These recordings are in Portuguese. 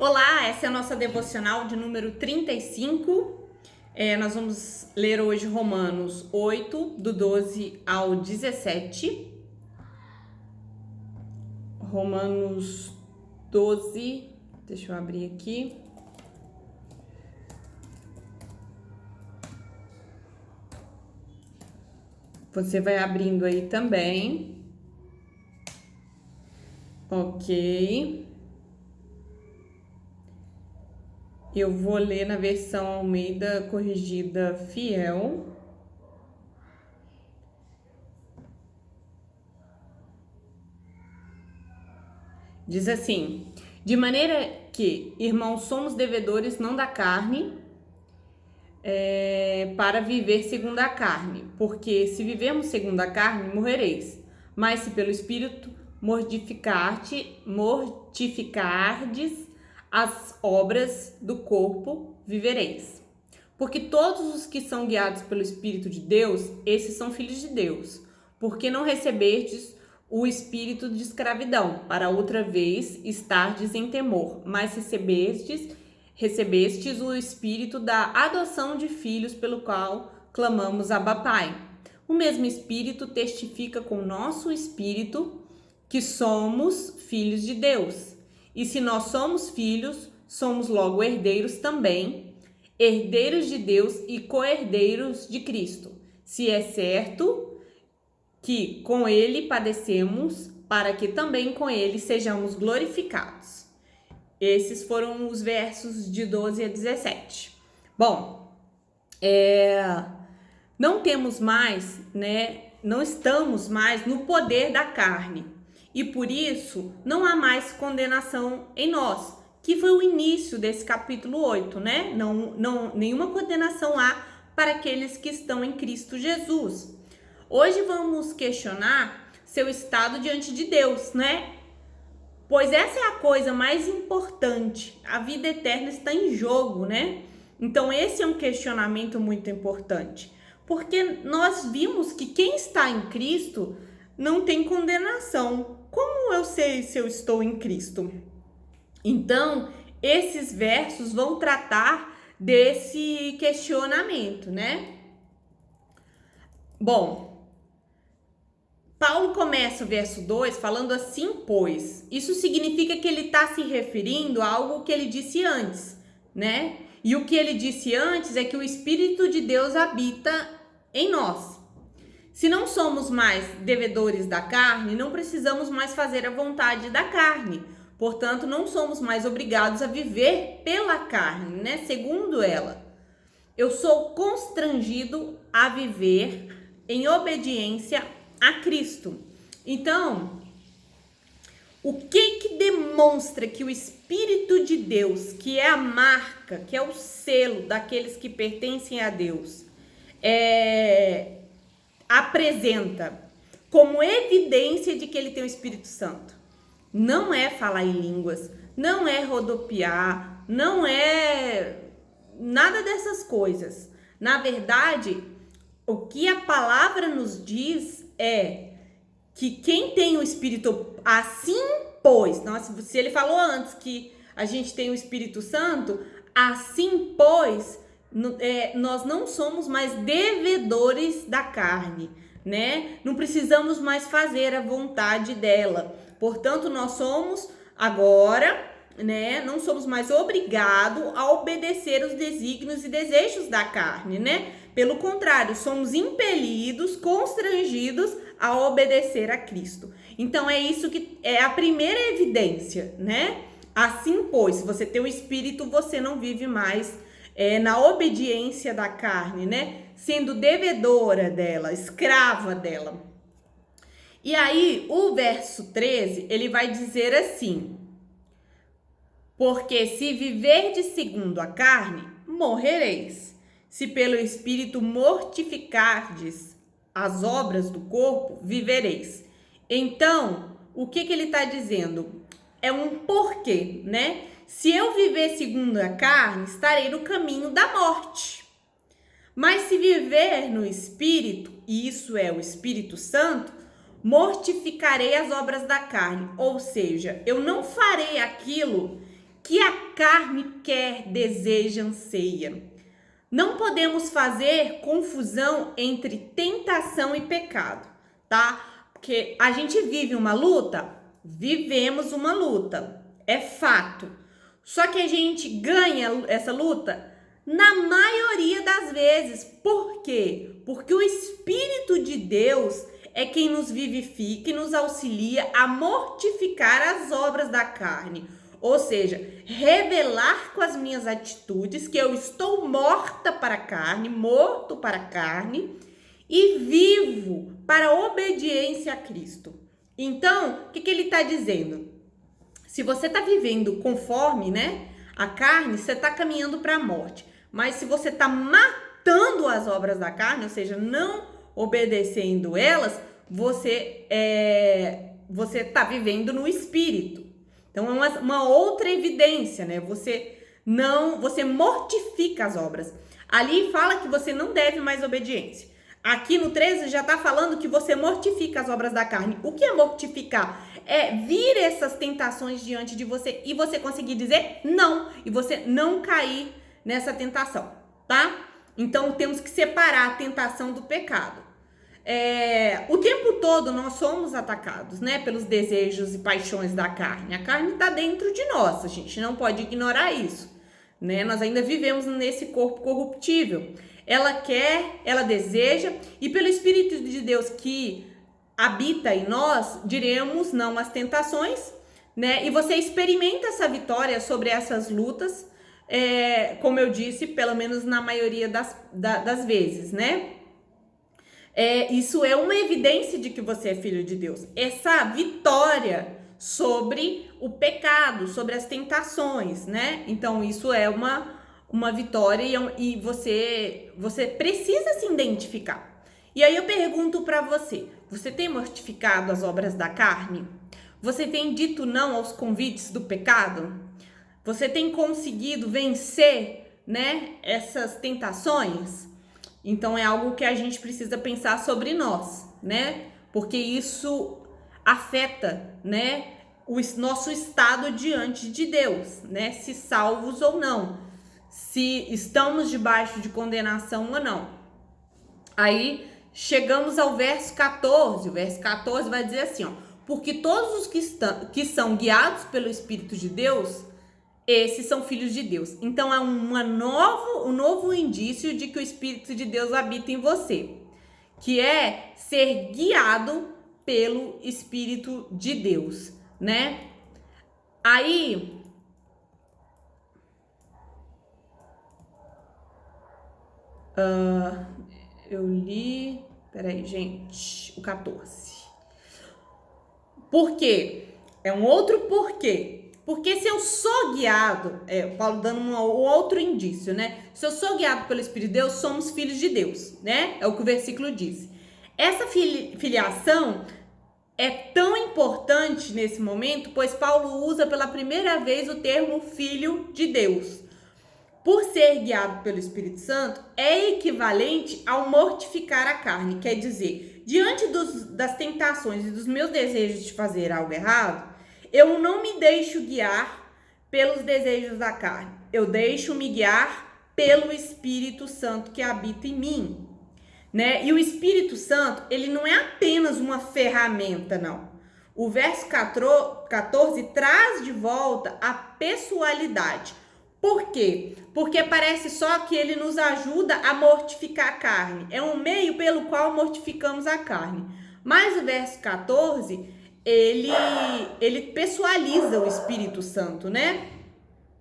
Olá, essa é a nossa devocional de número 35. Nós vamos ler hoje Romanos 8, do 12 ao 17. Romanos 12, deixa eu abrir aqui. Você vai abrindo aí também. Ok. Eu vou ler na versão Almeida Corrigida Fiel. Diz assim: de maneira que, irmãos, somos devedores não da carne, para viver segundo a carne. Porque se vivermos segundo a carne, morrereis. Mas se pelo Espírito mortificardes as obras do corpo, vivereis. Porque todos os que são guiados pelo Espírito de Deus, esses são filhos de Deus. Porque não recebestes o espírito de escravidão, para outra vez estardes em temor, mas recebestes o espírito da adoção de filhos, pelo qual clamamos Abba Pai. O mesmo Espírito testifica com o nosso espírito que somos filhos de Deus. E se nós somos filhos, somos logo herdeiros também, herdeiros de Deus e co-herdeiros de Cristo. Se é certo que com ele padecemos, para que também com ele sejamos glorificados. Esses foram os versos de 12 a 17. Bom, não temos mais, não estamos mais no poder da carne. E por isso, não há mais condenação em nós, que foi o início desse capítulo 8, né? Nenhuma condenação há para aqueles que estão em Cristo Jesus. Hoje vamos questionar seu estado diante de Deus, né? Pois essa é a coisa mais importante. A vida eterna está em jogo, né? Então esse é um questionamento muito importante. Porque nós vimos que quem está em Cristo não tem condenação. Como eu sei se eu estou em Cristo? Então, esses versos vão tratar desse questionamento, né? Bom, Paulo começa o verso 2 falando assim, pois. Isso significa que ele está se referindo a algo que ele disse antes, né? E o que ele disse antes é que o Espírito de Deus habita em nós. Se não somos mais devedores da carne, não precisamos mais fazer a vontade da carne. Portanto, não somos mais obrigados a viver pela carne, né? Segundo ela, eu sou constrangido a viver em obediência a Cristo. Então, o que demonstra que o Espírito de Deus, que é a marca, que é o selo daqueles que pertencem a Deus, apresenta como evidência de que ele tem o Espírito Santo? Não é falar em línguas, não é rodopiar, não é nada dessas coisas. Na verdade, o que a palavra nos diz é que quem tem o Espírito, assim pois, se ele falou antes que a gente tem o Espírito Santo, assim pois, nós não somos mais devedores da carne, né? Não precisamos mais fazer a vontade dela. Portanto, nós somos agora, né? Não somos mais obrigados a obedecer os desígnios e desejos da carne, né? Pelo contrário, somos impelidos, constrangidos a obedecer a Cristo. Então, é isso que é a primeira evidência, né? Assim, pois, se você tem o Espírito, você não vive mais na obediência da carne, né? Sendo devedora dela, escrava dela. E aí, o verso 13, ele vai dizer assim: porque se viverdes segundo a carne, morrereis. Se pelo Espírito mortificardes as obras do corpo, vivereis. Então, o que ele está dizendo? É um porquê, né? Se eu viver segundo a carne, estarei no caminho da morte. Mas se viver no Espírito, e isso é o Espírito Santo, mortificarei as obras da carne. Ou seja, eu não farei aquilo que que a carne quer, deseja, anseia. Não podemos fazer confusão entre tentação e pecado, tá? Porque a gente vive uma luta, vivemos uma luta, é fato. Só que a gente ganha essa luta na maioria das vezes. Por quê? Porque o Espírito de Deus é quem nos vivifica e nos auxilia a mortificar as obras da carne. Ou seja, revelar com as minhas atitudes que eu estou morta para a carne, morto para a carne e vivo para a obediência a Cristo. Então, o que ele está dizendo? Se você está vivendo conforme, a carne, você está caminhando para a morte. Mas se você está matando as obras da carne, ou seja, não obedecendo elas, você está vivendo no Espírito. Então, é uma outra evidência, Você mortifica as obras. Ali fala que você não deve mais obediência. Aqui no 13 já está falando que você mortifica as obras da carne. O que é mortificar? É vir essas tentações diante de você e você conseguir dizer não. E você não cair nessa tentação, tá? Então, temos que separar a tentação do pecado. O tempo todo nós somos atacados, pelos desejos e paixões da carne. A carne está dentro de nós, a gente não pode ignorar isso, Nós ainda vivemos nesse corpo corruptível. Ela quer, ela deseja, e pelo Espírito de Deus que habita em nós, diremos não às tentações, E você experimenta essa vitória sobre essas lutas, como eu disse, pelo menos na maioria das vezes, Isso é uma evidência de que você é filho de Deus. Essa vitória sobre o pecado, sobre as tentações, Então, isso é uma vitória e você precisa se identificar. E aí eu pergunto para você tem mortificado as obras da carne? Você tem dito não aos convites do pecado? Você tem conseguido vencer, essas tentações? Então, é algo que a gente precisa pensar sobre nós, Porque isso afeta, o nosso estado diante de Deus, Se salvos ou não, se estamos debaixo de condenação ou não. Aí, chegamos ao verso 14. O verso 14 vai dizer assim, porque todos os que são guiados pelo Espírito de Deus, esses são filhos de Deus. Então, é um novo indício de que o Espírito de Deus habita em você, que é ser guiado pelo Espírito de Deus, Aí, eu li, peraí, gente, o 14. Por quê? É um outro porquê. Porque se eu sou guiado, Paulo dando um outro indício, Se eu sou guiado pelo Espírito de Deus, somos filhos de Deus, É o que o versículo diz. Essa filiação é tão importante nesse momento, pois Paulo usa pela primeira vez o termo filho de Deus. Por ser guiado pelo Espírito Santo, é equivalente ao mortificar a carne. Quer dizer, diante das tentações e dos meus desejos de fazer algo errado, eu não me deixo guiar pelos desejos da carne. Eu deixo me guiar pelo Espírito Santo que habita em mim, E o Espírito Santo, ele não é apenas uma ferramenta, não. O verso 14 traz de volta a pessoalidade. Por quê? Porque parece só que ele nos ajuda a mortificar a carne. É um meio pelo qual mortificamos a carne. Mas o verso 14, ele pessoaliza o Espírito Santo,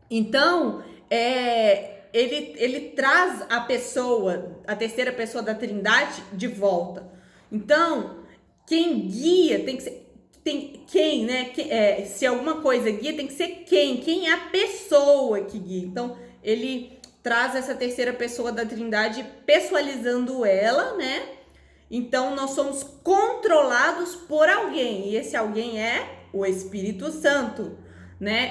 Então, ele traz a pessoa, a terceira pessoa da Trindade, de volta. Então, quem guia tem que ser... se alguma coisa guia, tem que ser quem é a pessoa que guia. Então, ele traz essa terceira pessoa da Trindade, pessoalizando ela, Então, nós somos controlados por alguém, e esse alguém é o Espírito Santo,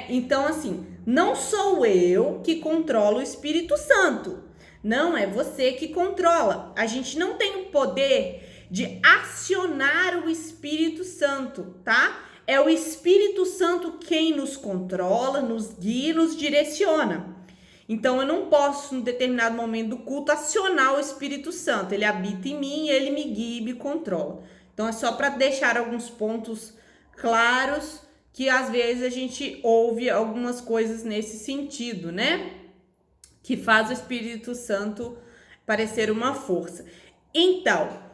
Então, assim, não sou eu que controlo o Espírito Santo, não é você que controla. A gente não tem o poder de acionar o Espírito Santo, tá? é o Espírito Santo quem nos controla, nos guia e nos direciona. Então, eu não posso, em determinado momento do culto, acionar o Espírito Santo. Ele habita em mim, ele me guia e me controla. Então, é só para deixar alguns pontos claros, que às vezes a gente ouve algumas coisas nesse sentido, né? Que faz o Espírito Santo parecer uma força. Então,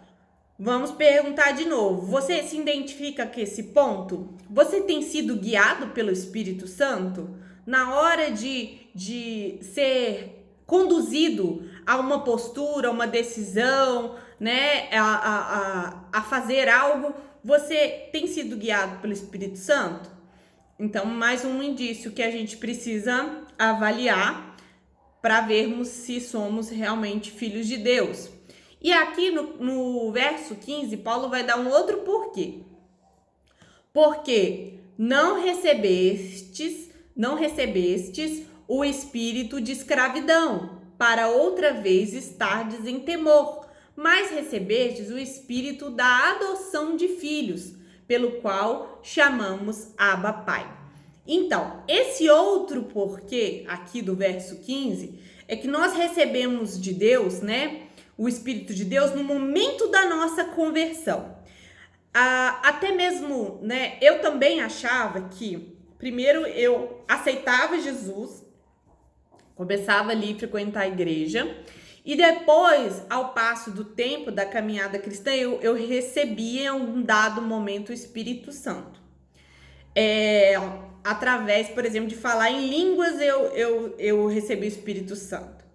vamos perguntar de novo. Você se identifica com esse ponto? Você tem sido guiado pelo Espírito Santo? Na hora de ser conduzido a uma postura, a uma decisão, né, a fazer algo, você tem sido guiado pelo Espírito Santo? Então, mais um indício que a gente precisa avaliar para vermos se somos realmente filhos de Deus. E aqui no verso 15, Paulo vai dar um outro porquê. Porque não recebestes o espírito de escravidão, para outra vez estardes em temor, mas recebestes o espírito da adoção de filhos, pelo qual chamamos Abba Pai. Então, esse outro porquê aqui do verso 15 é que nós recebemos de Deus, né, o Espírito de Deus no momento da nossa conversão. Até mesmo, né, eu também achava que primeiro eu aceitava Jesus, começava ali a frequentar a igreja, e depois, ao passo do tempo da caminhada cristã, eu recebia em um dado momento o Espírito Santo. Através, por exemplo, de falar em línguas, eu recebi o Espírito Santo.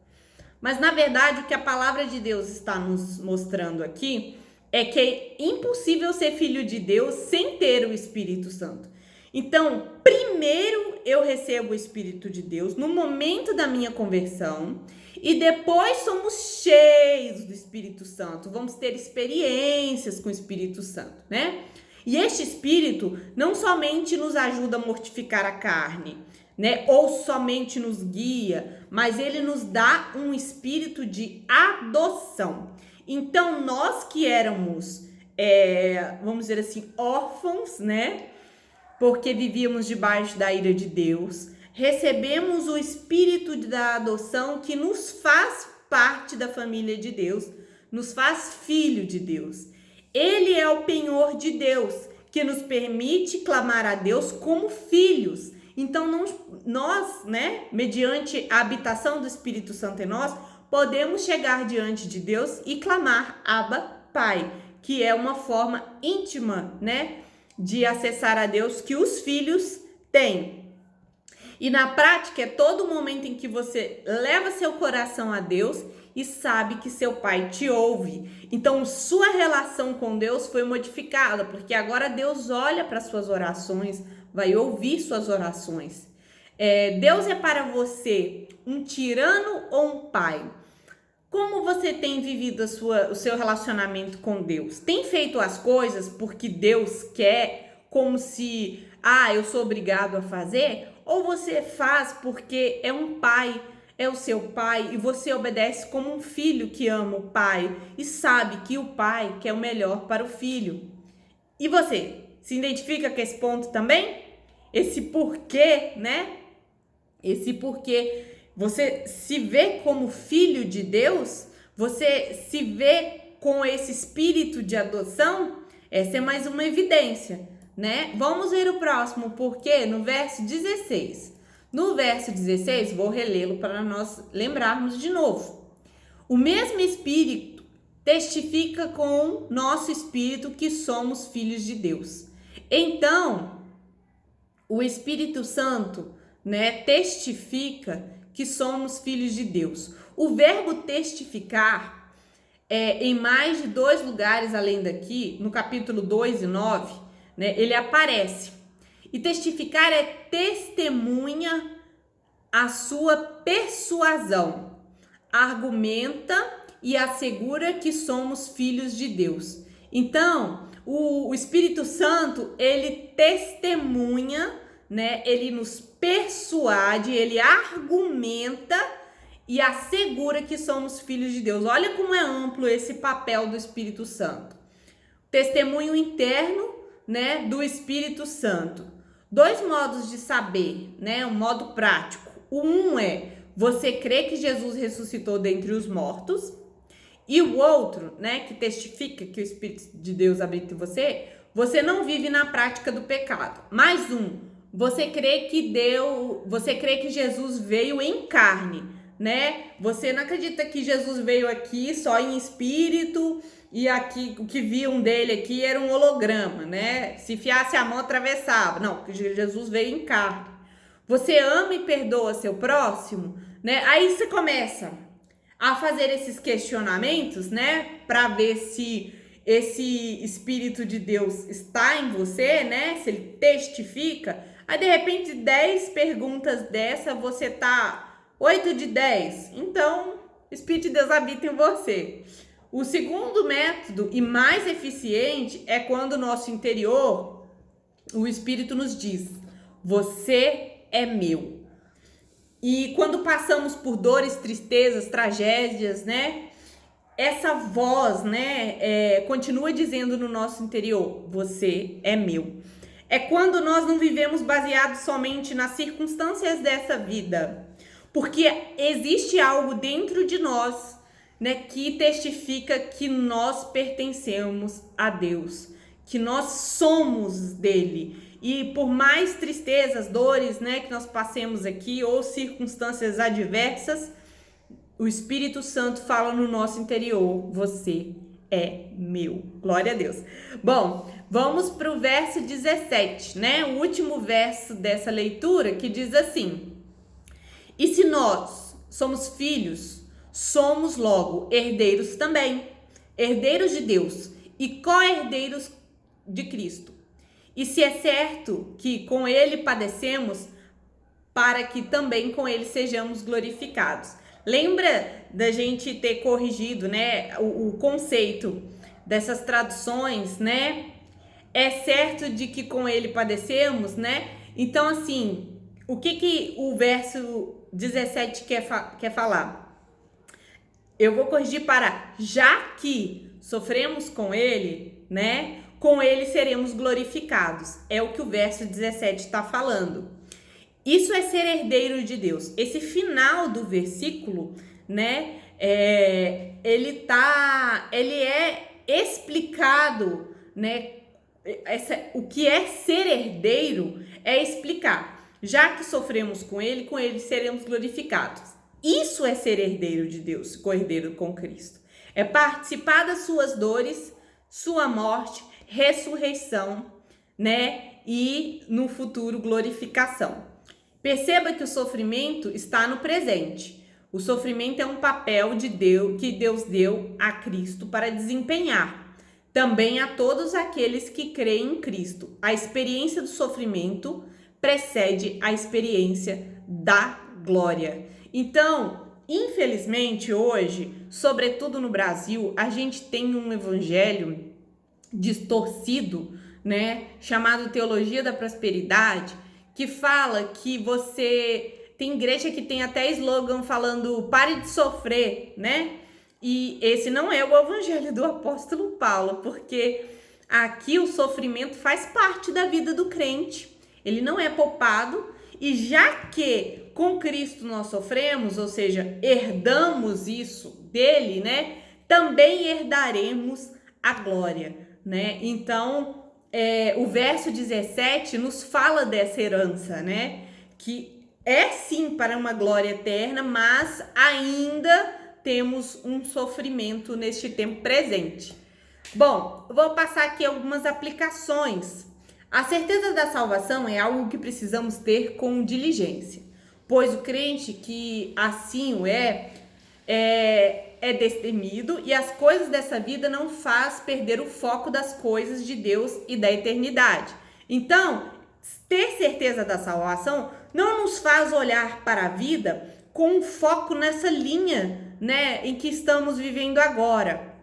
Mas, na verdade, o que a palavra de Deus está nos mostrando aqui é que é impossível ser filho de Deus sem ter o Espírito Santo. Então, primeiro eu recebo o Espírito de Deus no momento da minha conversão e depois somos cheios do Espírito Santo. Vamos ter experiências com o Espírito Santo, né? E este Espírito não somente nos ajuda a mortificar a carne, né? Ou somente nos guia, mas ele nos dá um espírito de adoção. Então, nós que éramos, vamos dizer assim, órfãos, né? Porque vivíamos debaixo da ira de Deus, recebemos o espírito da adoção que nos faz parte da família de Deus, nos faz filho de Deus. Ele é o penhor de Deus, que nos permite clamar a Deus como filhos. Então, nós, né, mediante a habitação do Espírito Santo em nós, podemos chegar diante de Deus e clamar Abba, Pai, que é uma forma íntima, né, de acessar a Deus que os filhos têm. E na prática é todo momento em que você leva seu coração a Deus e sabe que seu Pai te ouve. Então, sua relação com Deus foi modificada, porque agora Deus olha para suas orações, vai ouvir suas orações. Deus é para você um tirano ou um pai? Como você tem vivido o seu relacionamento com Deus? Tem feito as coisas porque Deus quer, como se, eu sou obrigado a fazer? Ou você faz porque é um pai, é o seu pai, e você obedece como um filho que ama o pai e sabe que o pai quer o melhor para o filho? E você, se identifica com esse ponto também? Esse porquê, né? Esse porquê. Você se vê como filho de Deus? Você se vê com esse espírito de adoção? Essa é mais uma evidência, né? Vamos ver o próximo porquê no verso 16. No verso 16, vou relê-lo para nós lembrarmos de novo. O mesmo Espírito testifica com nosso espírito que somos filhos de Deus. Então, o Espírito Santo, né, testifica que somos filhos de Deus. O verbo testificar em mais de 2 lugares além daqui, no capítulo 2 e 9, né, ele aparece. E testificar é testemunha a sua persuasão, argumenta e assegura que somos filhos de Deus. Então, o Espírito Santo, ele testemunha, né? Ele nos persuade, ele argumenta e assegura que somos filhos de Deus. Olha como é amplo esse papel do Espírito Santo. Testemunho interno, né, do Espírito Santo? Dois modos de saber, né, um modo prático. Um é você crê que Jesus ressuscitou dentre os mortos, e o outro, né, que testifica que o Espírito de Deus habita em você, você não vive na prática do pecado. Mais um, você crê que Jesus veio em carne, né? Você não acredita que Jesus veio aqui só em espírito e aqui o que viam dele aqui era um holograma, né? Se enfiasse a mão atravessava. Não, porque Jesus veio em carne. Você ama e perdoa seu próximo, né? Aí você começa a fazer esses questionamentos, né, para ver se esse Espírito de Deus está em você, né, se ele testifica. Aí, de repente, 10 perguntas dessa, você tá 8 de 10. Então, o Espírito de Deus habita em você. O segundo método e mais eficiente é quando o nosso interior, o Espírito nos diz: você é meu. E quando passamos por dores, tristezas, tragédias, né? Essa voz, né, continua dizendo no nosso interior: você é meu. É quando nós não vivemos baseados somente nas circunstâncias dessa vida, porque existe algo dentro de nós, né, que testifica que nós pertencemos a Deus, que nós somos dele. E por mais tristezas, dores, né, que nós passemos aqui, ou circunstâncias adversas, o Espírito Santo fala no nosso interior: você é meu. Glória a Deus. Bom, vamos para o verso 17, né? O último verso dessa leitura, que diz assim: e se nós somos filhos, somos logo herdeiros também, herdeiros de Deus e co-herdeiros de Cristo. E se é certo que com ele padecemos, para que também com ele sejamos glorificados. Lembra da gente ter corrigido, né, o conceito dessas traduções, né? É certo de que com ele padecemos, né? Então, assim, o que o verso 17 quer falar? Eu vou corrigir para já que sofremos com ele, né? Com ele seremos glorificados. É o que o verso 17 está falando. Isso é ser herdeiro de Deus. Esse final do versículo, né? Ele é explicado, né? O que é ser herdeiro é explicar. Já que sofremos com ele seremos glorificados. Isso é ser herdeiro de Deus, co-herdeiro com Cristo. É participar das suas dores, sua morte, ressurreição, né? E no futuro glorificação. Perceba que o sofrimento está no presente. O sofrimento é um papel de Deus que Deus deu a Cristo para desempenhar. Também a todos aqueles que creem em Cristo. A experiência do sofrimento precede a experiência da glória. Então, infelizmente, hoje, sobretudo no Brasil, a gente tem um evangelho distorcido, né, chamado teologia da prosperidade, que fala que tem igreja que tem até slogan falando pare de sofrer, né? E esse não é o evangelho do apóstolo Paulo, porque aqui o sofrimento faz parte da vida do crente. Ele não é poupado, e já que com Cristo nós sofremos, ou seja, herdamos isso dele, né? Também herdaremos a glória, né? Então, o verso 17 nos fala dessa herança, né? Que é sim para uma glória eterna, mas ainda temos um sofrimento neste tempo presente. Bom, vou passar aqui algumas aplicações. A certeza da salvação é algo que precisamos ter com diligência, pois o crente que assim o é destemido, e as coisas dessa vida não faz perder o foco das coisas de Deus e da eternidade. Então, ter certeza da salvação não nos faz olhar para a vida com um foco nessa linha, né, em que estamos vivendo agora,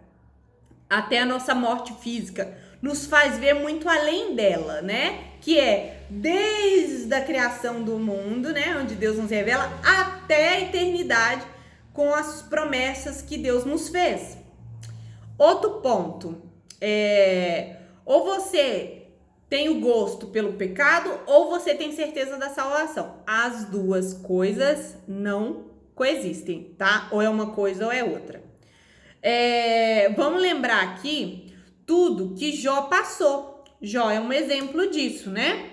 até a nossa morte física. Nos faz ver muito além dela, né? Que é desde a criação do mundo, né, onde Deus nos revela, até a eternidade, com as promessas que Deus nos fez. Outro ponto, ou você tem o gosto pelo pecado ou você tem certeza da salvação. As duas coisas não coexistem, tá? Ou é uma coisa ou é outra. Vamos lembrar aqui tudo que Jó passou. Jó é um exemplo disso, né?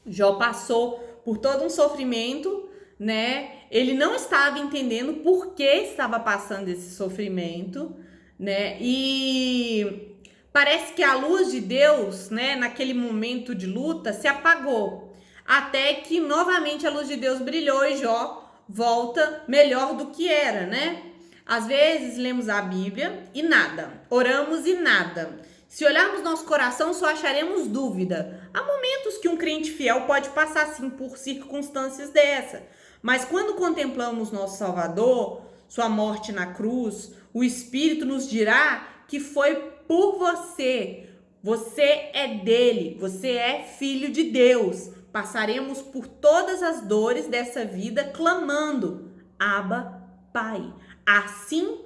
Jó passou por todo um sofrimento, né? Ele não estava entendendo por que estava passando esse sofrimento, né? E parece que a luz de Deus, né, naquele momento de luta, se apagou. Até que novamente a luz de Deus brilhou e Jó volta melhor do que era, né? Às vezes lemos a Bíblia e nada, oramos e nada. Se olharmos nosso coração, só acharemos dúvida. Há momentos que um crente fiel pode passar sim por circunstâncias dessa. Mas quando contemplamos nosso Salvador, sua morte na cruz, o Espírito nos dirá que foi por você. Você é dele, você é filho de Deus. Passaremos por todas as dores dessa vida clamando: Abba, Pai. Assim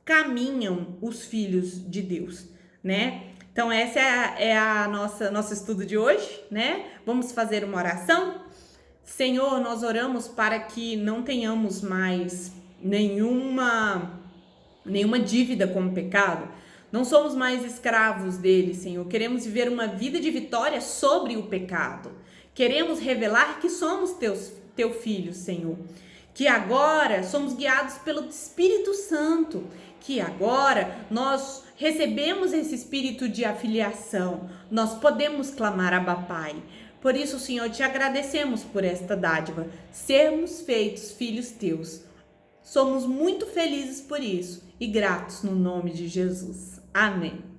caminham os filhos de Deus, né? Então essa é a nosso estudo de hoje, né? Vamos fazer uma oração? Senhor, nós oramos para que não tenhamos mais nenhuma dívida com o pecado. Não somos mais escravos dele, Senhor. Queremos viver uma vida de vitória sobre o pecado. Queremos revelar que somos teu filho, Senhor. Que agora somos guiados pelo Espírito Santo, que agora nós recebemos esse espírito de afiliação, nós podemos clamar Abba Pai. Por isso, Senhor, te agradecemos por esta dádiva, sermos feitos filhos teus. Somos muito felizes por isso e gratos no nome de Jesus. Amém.